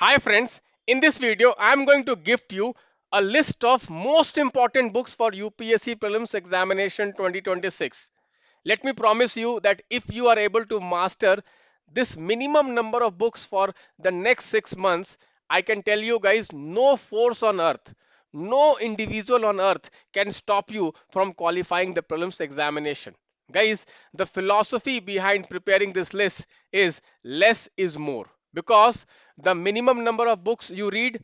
Hi friends, in this video I am going to gift you a list of most important books for UPSC Prelims Examination 2026. Let me promise you that if you are able to master this minimum number of books for the next 6 months, I can tell you guys no force on earth, no individual on earth can stop you from qualifying the prelims examination. Guys, the philosophy behind preparing this list is less is more, because the minimum number of books you read,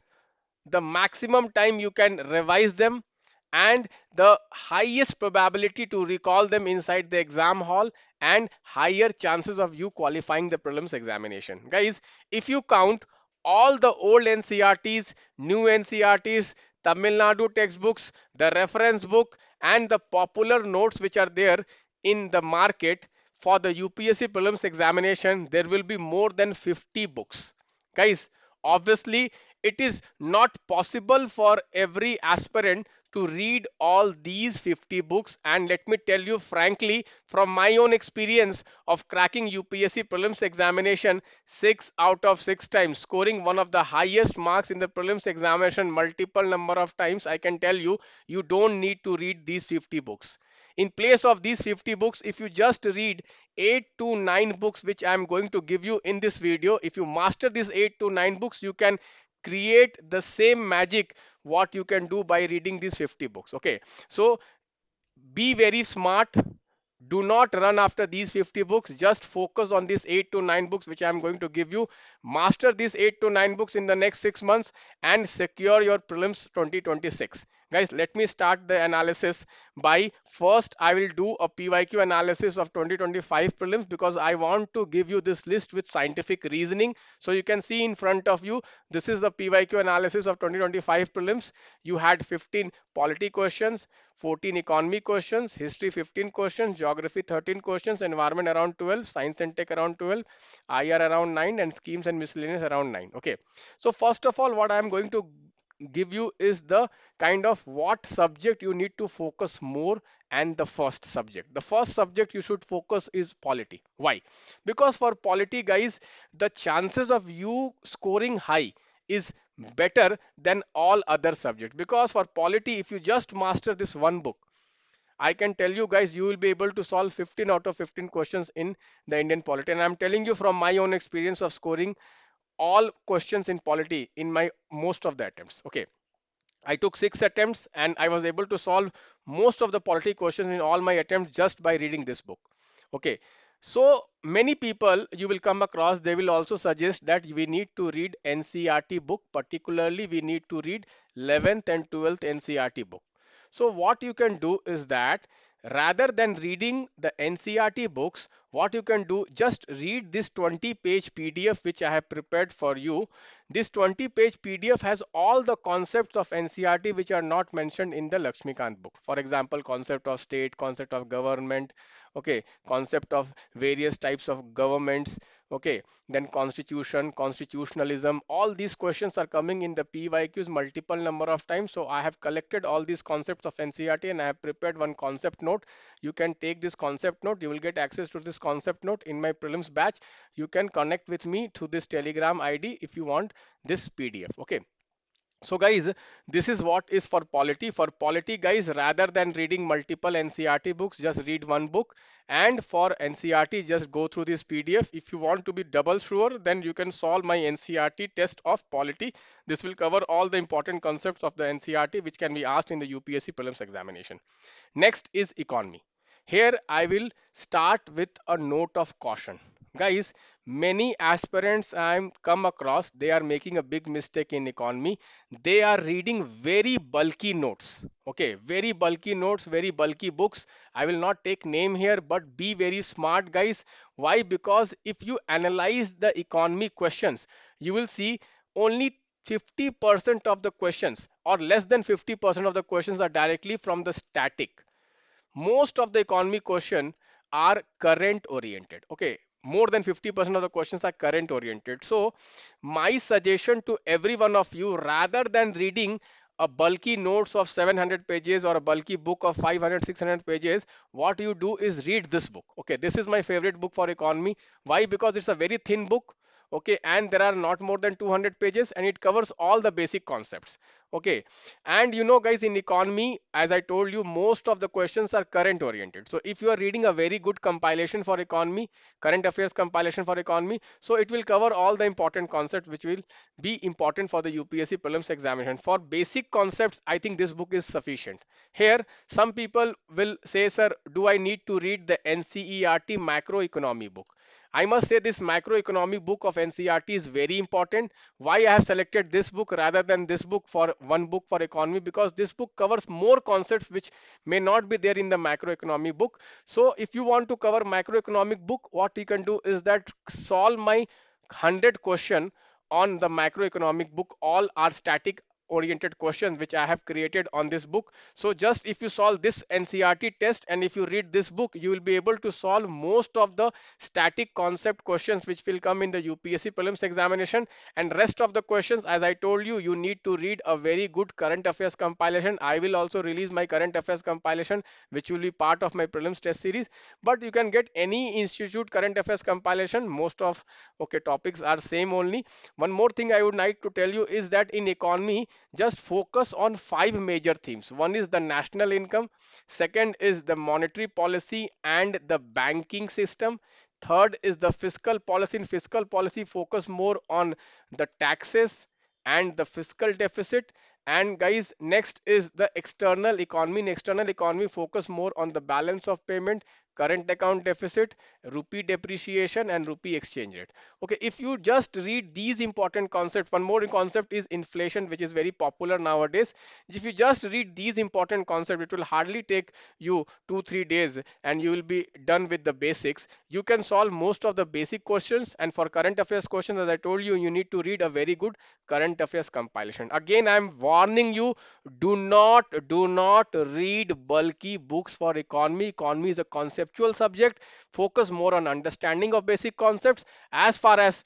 the maximum time you can revise them, and the highest probability to recall them inside the exam hall, and higher chances of you qualifying the prelims examination. Guys, if you count all the old NCRTs, new NCRTs, Tamil Nadu textbooks, the reference book, and the popular notes which are there in the market for the UPSC prelims examination, there will be more than 50 books. Guys, obviously it is not possible for every aspirant to read all these 50 books, and let me tell you frankly from my own experience of cracking UPSC prelims examination 6 out of 6 times, scoring one of the highest marks in the prelims examination multiple number of times, I can tell you, you don't need to read these 50 books. In place of these 50 books, if you just read 8 to 9 books which I am going to give you in this video, if you master these 8 to 9 books, you can create the same magic what you can do by reading these 50 books. Okay, so be very smart. Do not run after these 50 books. Just focus on these 8 to 9 books which I am going to give you. Master these 8 to 9 books in the next 6 months and secure your prelims 2026. Guys, let me start the analysis by first I will do a PYQ analysis of 2025 prelims, because I want to give you this list with scientific reasoning. So you can see in front of you, this is a PYQ analysis of 2025 prelims. You had 15 polity questions, 14 economy questions, history 15 questions, geography 13 questions, environment around 12, science and tech around 12, IR around 9, and schemes and miscellaneous around 9. Okay, so first of all, what I am going to give you is the kind of what subject you need to focus more, and the first subject. The first subject you should focus is polity. Why? Because for polity, guys, the chances of you scoring high is better than all other subjects, because for polity if you just master this one book, I can tell you guys, you will be able to solve 15 out of 15 questions in the Indian polity. And I'm telling you from my own experience of scoring all questions in polity in my most of the attempts. Okay, I took 6 attempts and I was able to solve most of the polity questions in all my attempts just by reading this book. Okay, so many people you will come across, they will also suggest that we need to read NCRT book, particularly we need to read 11th and 12th NCRT book. So what you can do is that rather than reading the NCRT books, what you can do, just read this 20-page PDF which I have prepared for you. This 20-page PDF has all the concepts of NCRT which are not mentioned in the Lakshmikant book. For example, concept of state, concept of government, okay, concept of various types of governments, okay, then constitution, constitutionalism, all these questions are coming in the PYQs multiple number of times. So I have collected all these concepts of NCRT and I have prepared one concept note. You can take this concept note, you will get access to this concept note in my prelims batch. You can connect with me through this Telegram ID if you want this PDF. Okay, so guys, this is what is for polity. For polity, guys, rather than reading multiple NCRT books, just read one book. And for NCRT, just go through this PDF. If you want to be double sure, then you can solve my NCRT test of polity. This will cover all the important concepts of the NCRT which can be asked in the UPSC prelims examination. Next is economy. Here I will start with a note of caution. Guys, many aspirants I'm come across, they are making a big mistake in economy. They are reading very bulky notes. Okay, very bulky notes, very bulky books. I will not take name here, but be very smart, guys. Why? Because if you analyze the economy questions, you will see only 50% of the questions or less than 50% of the questions are directly from the static. Most of the economy question are current oriented. Okay, more than 50% of the questions are current oriented. So my suggestion to every one of you, rather than reading a bulky notes of 700 pages or a bulky book of 500 600 pages, what you do is read this book. Okay, this is my favorite book for economy. Why? Because it's a very thin book. Okay, and there are not more than 200 pages, and it covers all the basic concepts. Okay, and you know guys, in economy, as I told you, most of the questions are current oriented. So if you are reading a very good compilation for economy, current affairs compilation for economy, so it will cover all the important concepts which will be important for the UPSC prelims examination. For basic concepts, I think this book is sufficient. Here some people will say, sir, do I need to read the NCERT macroeconomy book? I must say this macroeconomic book of NCERT is very important. Why I have selected this book rather than this book for one book for economy? Because this book covers more concepts which may not be there in the macroeconomic book. So if you want to cover macroeconomic book, what you can do is that solve my 100 question on the macroeconomic book. All are static oriented questions which I have created on this book. So just if you solve this NCERT test and if you read this book, you will be able to solve most of the static concept questions which will come in the UPSC prelims examination. And rest of the questions, as I told you, you need to read a very good current affairs compilation. I will also release my current affairs compilation which will be part of my prelims test series, but you can get any institute current affairs compilation. Most of okay topics are same only. One more thing I would like to tell you is that in economy, just focus on five major themes. One is the national income, second is the monetary policy and the banking system, third is the fiscal policy. In fiscal policy, focus more on the taxes and the fiscal deficit. And guys, next is the external economy. In external economy, focus more on the balance of payment, current account deficit, rupee depreciation, and rupee exchange rate. Okay, if you just read these important concepts, one more concept is inflation, which is very popular nowadays. If you just read these important concepts, it will hardly take you 2-3 days and you will be done with the basics. You can solve most of the basic questions, and for current affairs questions, as I told you, you need to read a very good current affairs compilation. Again, I'm warning you, do not read bulky books for economy. Economy is a conceptual subject. Focus more on understanding of basic concepts. As far as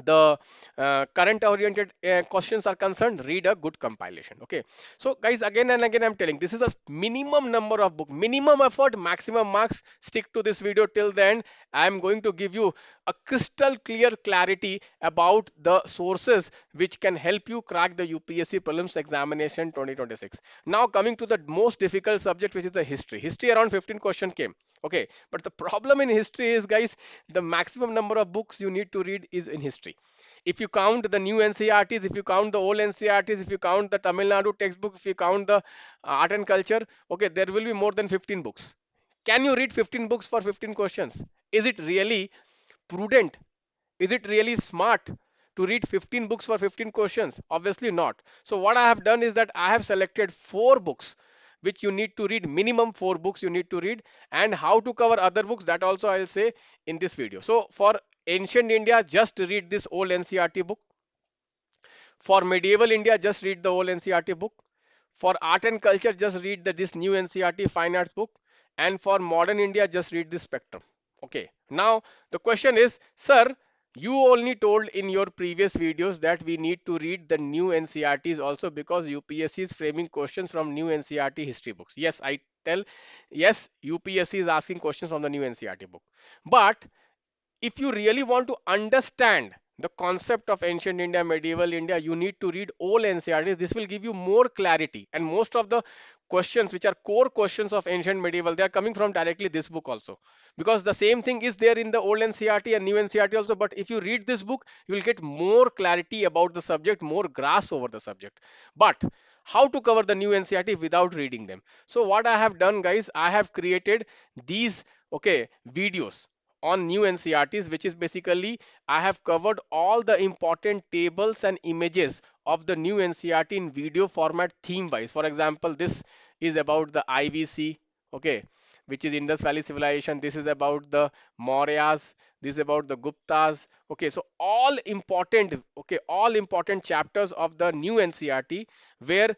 the current oriented questions are concerned, read a good compilation. Okay, so guys, again and again I'm telling, this is a minimum number of book, minimum effort, maximum marks. Stick to this video till the end. I'm going to give you a crystal clear clarity about the sources which can help you crack the UPSC prelims examination 2026. Now coming to the most difficult subject, which is the history. Around 15 question came. Okay, but the problem in history is, guys, the maximum number of books you need to read is in history. If you count the new NCRTs, if you count the old NCRTs, if you count the Tamil Nadu textbook, if you count the art and culture, okay, there will be more than 15 books. Can you read 15 books for 15 questions? Is it really prudent? Is it really smart to read 15 books for 15 questions? Obviously not. So what I have done is that I have selected 4 books which you need to read, minimum 4 books you need to read, and how to cover other books, that also I'll say in this video. So for ancient India, just read this old NCRT book. For medieval India, just read the old NCRT book. For art and culture, just read this new NCRT fine arts book. And for modern India, just read the spectrum. Okay. Now the question is, sir, you only told in your previous videos that we need to read the new NCRTs also because UPSC is framing questions from new NCRT history books. Yes, I tell, yes, UPSC is asking questions from the new NCRT book. But if you really want to understand the concept of ancient India, medieval India, you need to read all NCRTs. This will give you more clarity. And most of the questions which are core questions of ancient medieval, they are coming from directly this book also. Because the same thing is there in the old NCRT and new NCRT also. But if you read this book, you will get more clarity about the subject, more grasp over the subject. But how to cover the new NCRT without reading them? So what I have done, guys, I have created these okay videos on new NCRTs, which is basically I have covered all the important tables and images of the new NCRT in video format theme wise. For example, this is about the IVC, okay, which is Indus Valley Civilization. This is about the Mauryas. This is about the Guptas. Okay, so all important, okay, all important chapters of the new NCRT where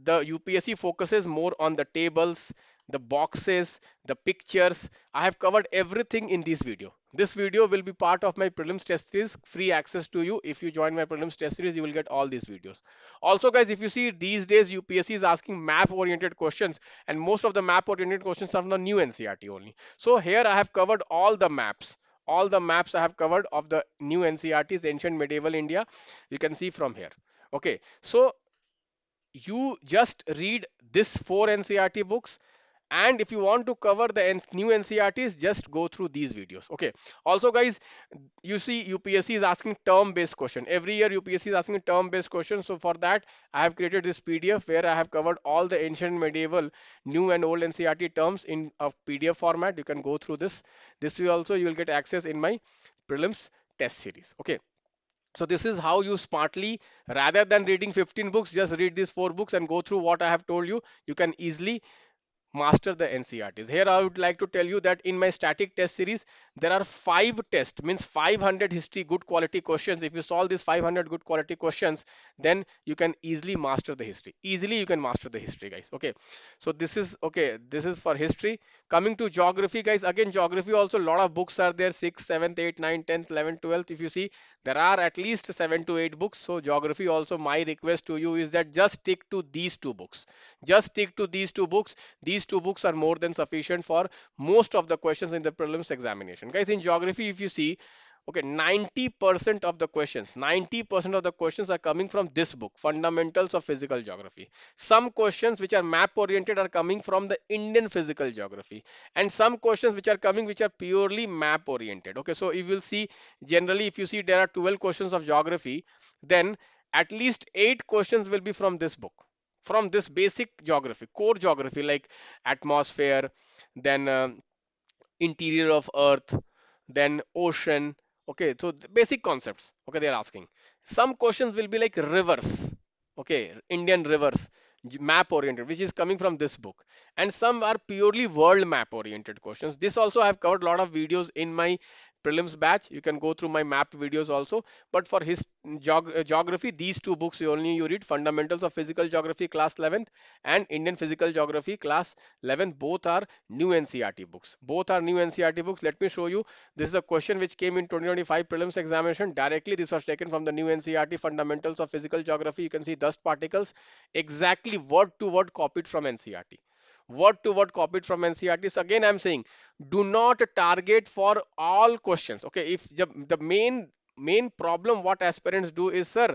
the UPSC focuses more on the tables, the boxes, the pictures. I have covered everything in this video. This video will be part of my prelims test series, free access to you. If you join my prelims test series, you will get all these videos. Also, guys, if you see these days, UPSC is asking map oriented questions, and most of the map oriented questions are from the new NCRT only. So here I have covered all the maps all the maps I have covered of the new NCERTs, ancient medieval India. You can see from here. Okay, so you just read this 4 NCERT books, and if you want to cover the new NCERTs, just go through these videos. Okay, also guys, you see UPSC is asking term based question every year. UPSC is asking term based questions, so for that I have created this PDF where I have covered all the ancient, medieval, new and old NCERT terms in a PDF format. You can go through this way also. You will get access in my prelims test series. Okay, so this is how you smartly, rather than reading 15 books, just read these 4 books and go through what I have told you. You can easily master the NCERTs. Here I would like to tell you that in my static test series, there are 5 tests, means 500 history good quality questions. If you solve these 500 good quality questions, then you can easily master the history. Easily you can master the history, guys. Okay, so this is okay. This is for history. Coming to geography, guys. Again, geography also a lot of books are there. 6th, 7th, 8th, 9th, 10th, 11th, 12th. If you see, there are at least 7 to 8 books. So geography also, my request to you is that just stick to these 2 books. Just stick to these 2 books. These 2 books are more than sufficient for most of the questions in the prelims examination. Guys, in geography, if you see, okay, 90% of the questions, 90% of the questions are coming from this book, Fundamentals of Physical Geography. Some questions which are map oriented are coming from the Indian Physical Geography, and some questions which are coming which are purely map oriented. Okay, so you will see, generally if you see there are 12 questions of geography, then at least 8 questions will be from this book, from this basic geography, core geography, like atmosphere, then interior of earth, then ocean. Okay, so the basic concepts, okay, they're asking. Some questions will be like rivers, okay, Indian rivers, map oriented, which is coming from this book. And some are purely world map oriented questions. This also I've covered a lot of videos in my prelims batch. You can go through my map videos also. But for his geography, these 2 books you only you read: Fundamentals of Physical Geography class 11th and Indian Physical Geography class 11th. Both are new NCERT books. Both are new NCERT books. Let me show you. This is a question which came in 2025 prelims examination directly. This was taken from the new NCERT Fundamentals of Physical Geography. You can see dust particles, exactly word to word copied from NCERT. Word to word copied from NCERT. So again, I'm saying, do not target for all questions. Okay, if the main problem what aspirants do is, sir,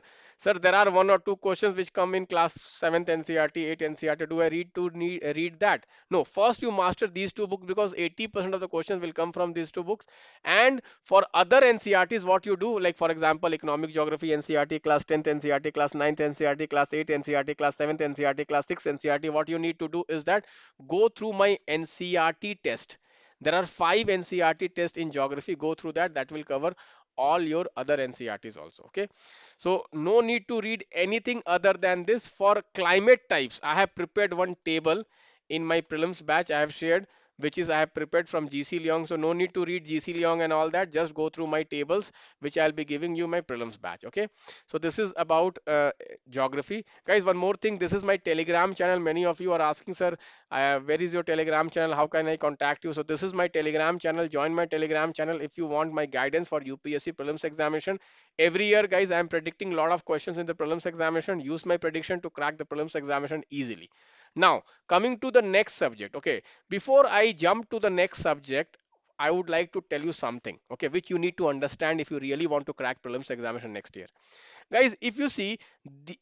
there are 1 or 2 questions which come in class 7th NCERT, 8th NCERT. Do I read that? No, first you master these 2 books, because 80% of the questions will come from these 2 books. And for other NCERTs, what you do, like for example, economic geography NCERT class 10th NCERT, class 9th NCERT, class 8th NCERT, class 7th NCERT, class 6th NCERT, what you need to do is that go through my NCERT test. There are 5 NCERT tests in geography. Go through that. That will cover all your other NCERTs also. Okay, so no need to read anything other than this. For climate types, I have prepared one table in my prelims batch. I have shared, which is I have prepared from GC Leong. So no need to read GC Leong and all that. Just go through my tables, which I'll be giving you my prelims batch. Okay, so this is about geography. Guys, one more thing. This is my Telegram channel. Many of you are asking, sir, where is your Telegram channel? How can I contact you? So this is my Telegram channel. Join my Telegram channel if you want my guidance for UPSC prelims examination. Every year, guys, I'm predicting a lot of questions in the prelims examination. Use my prediction to crack the prelims examination easily. Now, coming to the next subject. Okay, before I jump to the next subject, I would like to tell you something, okay, which you need to understand if you really want to crack prelims examination next year. Guys, if you see the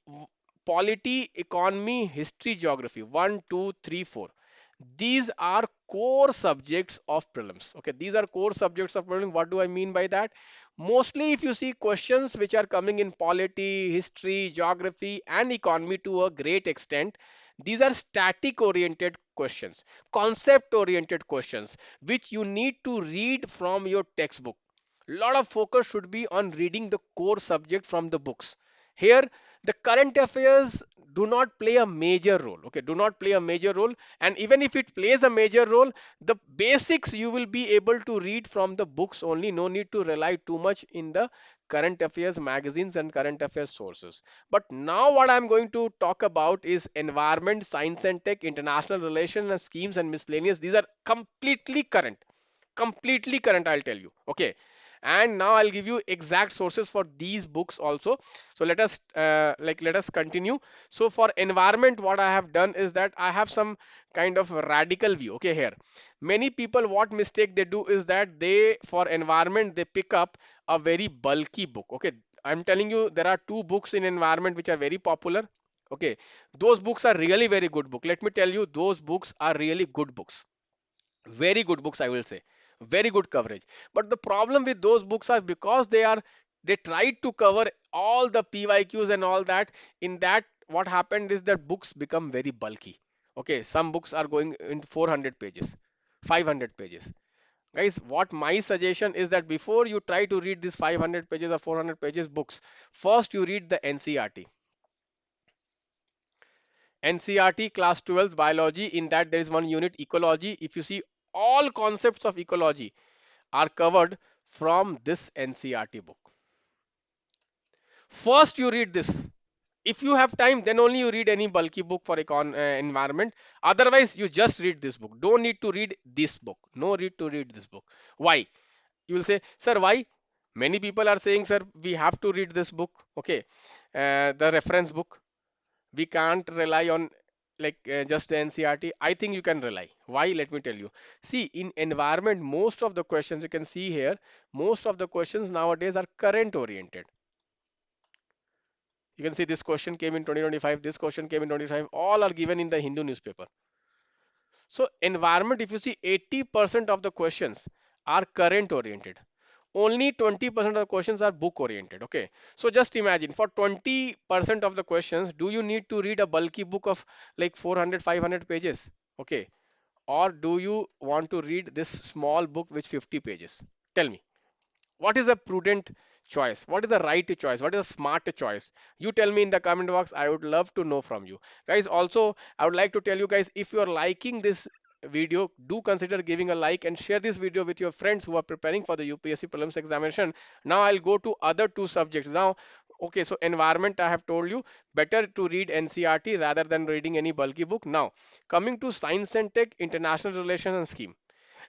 polity, economy, history, geography, 1, 2, 3, 4, these are core subjects of prelims. Okay, these are core subjects of prelims. What do I mean by that? Mostly if you see questions which are coming in polity, history, geography and economy, to a great extent, these are static oriented questions, concept oriented questions, which you need to read from your textbook. Lot of focus should be on reading the core subject from the books. Here the current affairs do not play a major role. Okay, do not play a major role. And even if it plays a major role, the basics you will be able to read from the books only. No need to rely too much in the current affairs magazines and current affairs sources. But now what I'm going to talk about is environment, science and tech, international relations and schemes and miscellaneous. These are completely current, I'll tell you. Okay, And now I'll give you exact sources for these books also. So let us continue. So for environment, what I have done is that I have some kind of radical view. Okay, here many people, what mistake they do is that they, for environment, they pick up a very bulky book. Okay, I'm telling you, there are two books in environment which are very popular. Okay, those books are really very good book. Let me tell you, those books are really good books, very good books, I will say, very good coverage. But the problem with those books are, because they tried to cover all the pyqs and all that, in that what happened is that books become very bulky. Okay, some books are going in 400 pages, 500 pages. Guys, what my suggestion is that before you try to read these 500 pages or 400 pages books, first you read the ncrt. NCRT class 12 biology. In that there is one unit ecology. If you see, all concepts of ecology are covered from this NCRT book. First you read this. If you have time, then only you read any bulky book for environment. Otherwise, you just read this book. Don't need to read this book. No need to read this book. Why? You will say, sir, why? Many people are saying, sir, we have to read this book. Okay, the reference book. We can't rely on just the ncrt. I think you can rely. Why? Let me tell you. See, in environment, most of the questions you can see here, most of the questions nowadays are current oriented. You can see this question came in 2025, this question came in 25, all are given in the Hindu newspaper. So environment, if you see, 80% of the questions are current oriented. Only 20% of the questions are book oriented. Okay, so just imagine, for 20% of the questions, do you need to read a bulky book of like 400 500 pages? Okay, or do you want to read this small book with 50 pages? Tell me, what is a prudent choice? What is the right choice? What is a smart choice? You tell me in the comment box. I would love to know from you guys. Also, I would like to tell you guys, if you are liking this video, do consider giving a like and share this video with your friends who are preparing for the UPSC prelims examination. Now I'll go to other two subjects now. Okay, so environment, I have told you, better to read NCRT rather than reading any bulky book. Now coming to science and tech, international relations and scheme,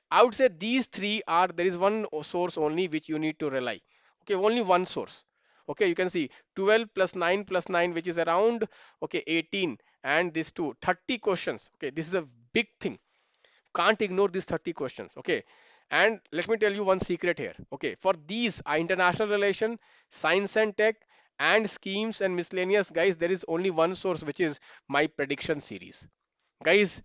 I would say these three are, there is one source only which you need to rely. Okay, only one source. Okay, you can see 12 plus 9, which is around, okay, 18, and this two 30 questions. Okay, this is a big thing. Can't ignore these 30 questions. Okay, and let me tell you one secret here. Okay, for these international relation, science and tech, and schemes and miscellaneous, guys, there is only one source, which is my prediction series. Guys,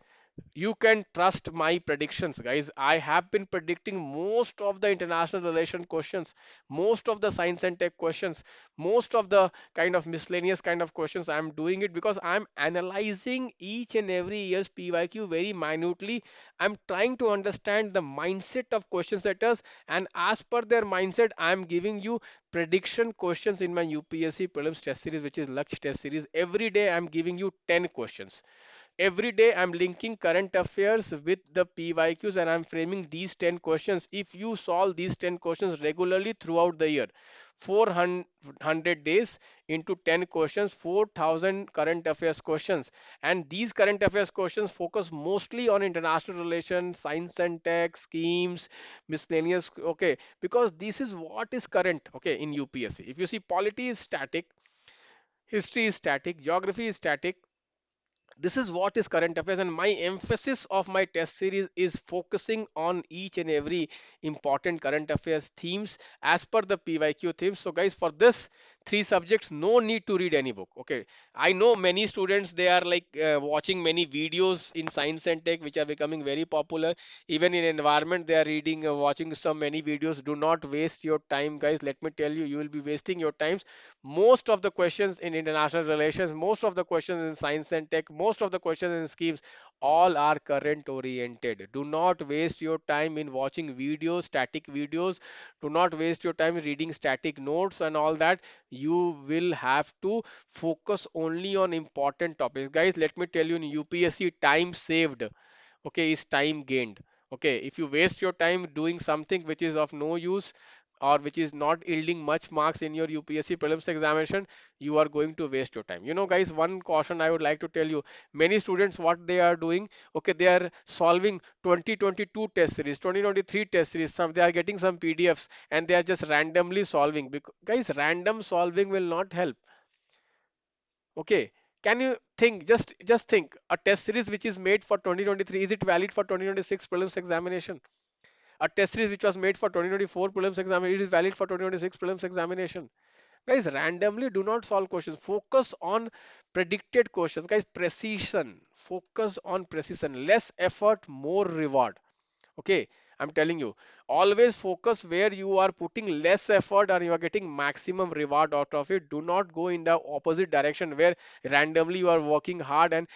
you can trust my predictions. Guys, I have been predicting most of the international relation questions, most of the science and tech questions, most of the kind of miscellaneous kind of questions. I'm doing it because I'm analyzing each and every year's pyq very minutely. I'm trying to understand the mindset of question setters, and as per their mindset, I'm giving you prediction questions in my UPSC prelims test series, which is Laksh test series. Every day I'm giving you 10 questions. Every day I'm linking current affairs with the pyqs, and I'm framing these 10 questions. If you solve these 10 questions regularly throughout the year, 400 days into 10 questions, 4000 current affairs questions. And these current affairs questions focus mostly on international relations, science and tech, schemes, miscellaneous. Okay, because this is what is current, okay, in UPSC. If you see, polity is static, history is static, geography is static. This is what is current affairs, and my emphasis of my test series is focusing on each and every important current affairs themes as per the pyq themes. So guys, for this three subjects, no need to read any book. Okay, I know many students, they are watching many videos in science and tech which are becoming very popular. Even in environment, they are reading, watching so many videos. Do not waste your time, guys. Let me tell you, you will be wasting your times. Most of the questions in international relations, most of the questions in science and tech, most of the questions in schemes, all are current oriented. Do not waste your time in watching videos, static videos. Do not waste your time reading static notes and all that. You will have to focus only on important topics. Guys, let me tell you, in UPSC, time saved, okay, is time gained. Okay, if you waste your time doing something which is of no use, or which is not yielding much marks in your UPSC prelims examination, you are going to waste your time. You know, guys, one caution I would like to tell you, many students, what they are doing, okay, they are solving 2022 test series, 2023 test series, some they are getting some PDFs and they are just randomly solving. Because, guys, random solving will not help. Okay, can you think, just think, a test series which is made for 2023, is it valid for 2026 prelims examination? A test series which was made for 2024 prelims examination, it is valid for 2026 prelims examination. Guys, randomly do not solve questions. Focus on predicted questions. Guys, precision. Focus on precision. Less effort, more reward. Okay, I'm telling you, always focus where you are putting less effort or you are getting maximum reward out of it. Do not go in the opposite direction where randomly you are working hard and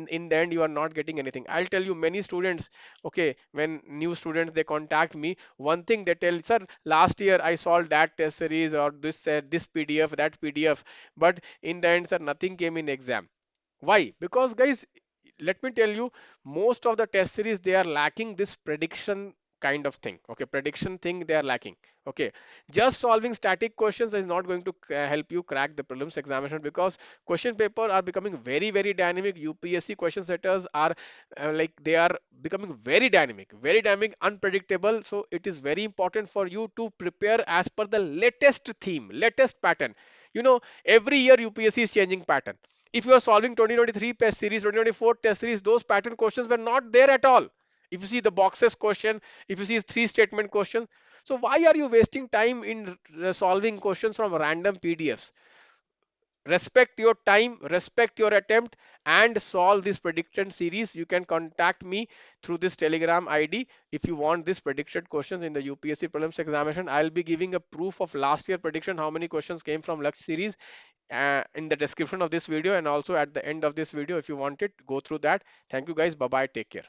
in the end you are not getting anything. I'll tell you, many students, okay, when new students they contact me, one thing they tell, sir, last year I solved that test series or this PDF, that PDF, but in the end, sir, nothing came in exam. Why? Because, guys, let me tell you, most of the test series they are lacking this prediction kind of thing. Okay, prediction thing they are lacking. Okay, just solving static questions is not going to help you crack the prelims examination, because question paper are becoming very dynamic. UPSC question setters are like they are becoming very dynamic, unpredictable. So it is very important for you to prepare as per the latest theme, latest pattern. You know, every year UPSC is changing pattern. If you are solving 2023 test series, 2024 test series, those pattern questions were not there at all. If you see the boxes question, if you see three statement questions, so why are you wasting time in solving questions from random PDFs? Respect your time, respect your attempt, and solve this prediction series. You can contact me through this Telegram ID if you want this predicted questions in the UPSC prelims examination. I'll be giving a proof of last year prediction, how many questions came from Lux series, in the description of this video, and also at the end of this video. If you want it, go through that. Thank you, guys. Bye bye, take care.